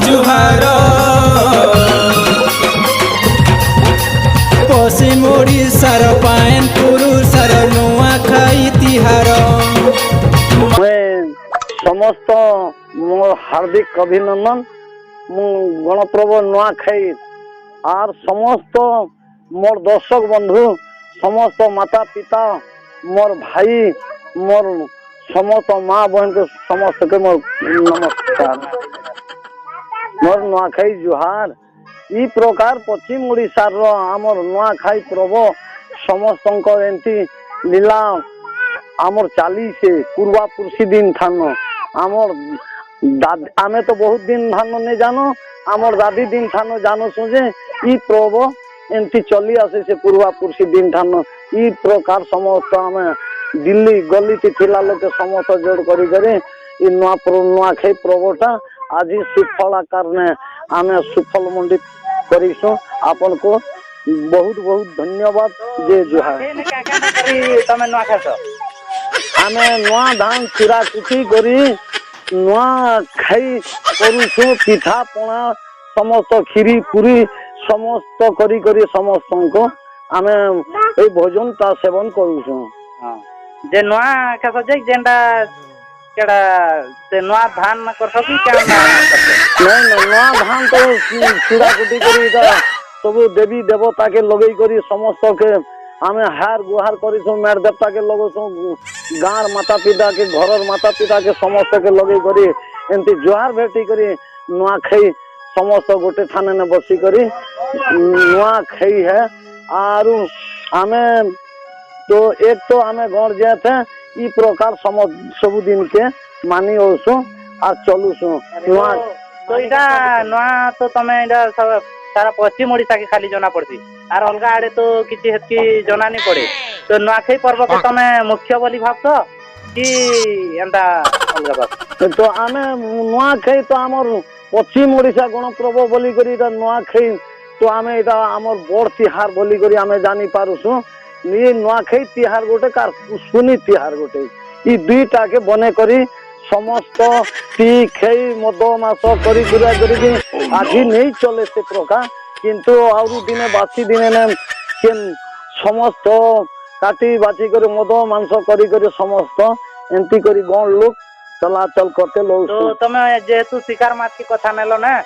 जुहार पश्चिम ओडिशार पायन पुरुषर नुआखाई तिहार समस्त मोर हार्दिक अभिनंदन गणपर्व नुआखाई और समस्त मोर दर्शक बंधु समस्त माता पिता मोर भाई मोर समस्त माँ बहन के समस्त के मोर नमस्कार मोर नुआखाई जुहार ई प्रकार पश्चिम ओडिशार आमर नुआखाई पर्व समस्त एमती लीला आमर चाली से पूर्वा पुरुषी दिन थान आमर आमे तो बहुत दिन थान नहीं जानो आमर दादी दिन थान जानो सुझे ई पर्व एमती चली आसे से पूर्वा पुरुषी दिन थान ई प्रकार समस्त आमे दिल्ली गली थिला लोक समस्त जोड़ करी नुआखाई पर्वटा आज सुफल आकार ने आमे सुफल मंडित करीसु आपन को बहुत बहुत धन्यवाद जय जुहार तमे नुआ खास आमे नुआ धान चूरा कुटी करी नुआ खाई करूछु पिठा पଣା समस्त खीरी पूरी समस्त करी करी समस्त को आमे ए भोजन ता सेवन करूछु हां जे नुआ खास जे जेंडा केडा से नुआ धान करथो की क्या नहीं नुआ धान तो चूरा कुटी करी सब देवी देवता के लगे करी समस्त के आमे हार गुहार करी मेड़ देवता के लगो गाँव माता पिता के घर माता पिता के समस्त के लगे करी एमती जुहार भेटी करी नुआखाई समस्त गोटे थाने ने बसी करी नुआखाई है आरु आमे तो एक तो आमे गण जाते ई प्रकार सब दिन के मानी ओसु आ चलुसु नुआ तो इटा नुआ तो तमे इटा सब सारा पश्चिम ओडिशा के खाली जना पड़ती आर अलगा आड़े तो किछि हेतकी जना नहीं पड़े तो नुआखाई पर्व के तमे मुख्य बोली भाबतो कि एंदा अलगा बात तो आमे नुआखाई तो हमर पश्चिम ओडिशा गणपर्व बोली करी इटा नुआखाई तो आमे इटा हमर बड़ तिहार बोली करी आमे जानी पारुसु ये नुआखाई तिहार गोटे कार पुष्पुनी तिहार गोटे ई दुईटा के बने करी समस्त टी खेई मद मास करी आज नहीं चले से प्रकार किंतु आउरु दिने बासी दिने ने समस्त काटी बाची कर मद मांस करी समस्त एंती करी गण लोग चलाचल करते लोग तो तमे जेहेतु शिकार माछ की कथा नेलो ना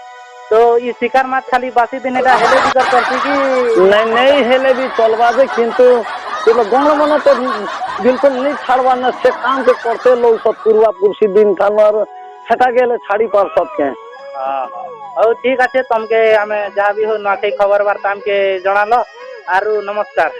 तो ये शिकार माछ खाली बासी दिने का हेले भी करती कि नहीं हेले भी चलवा दे किंतु गण मन तो बिल्कुल नहीं छाड़वा ना से काम के करते लोग सब पूर्वा पुरुषी दिन थान और सेटा के छाड़ी पार सबके हां ठीक আছে तुमके हमें जहाँ भी हो नुआखाई खबर वार्ता हमके जणालो आरु नमस्कार।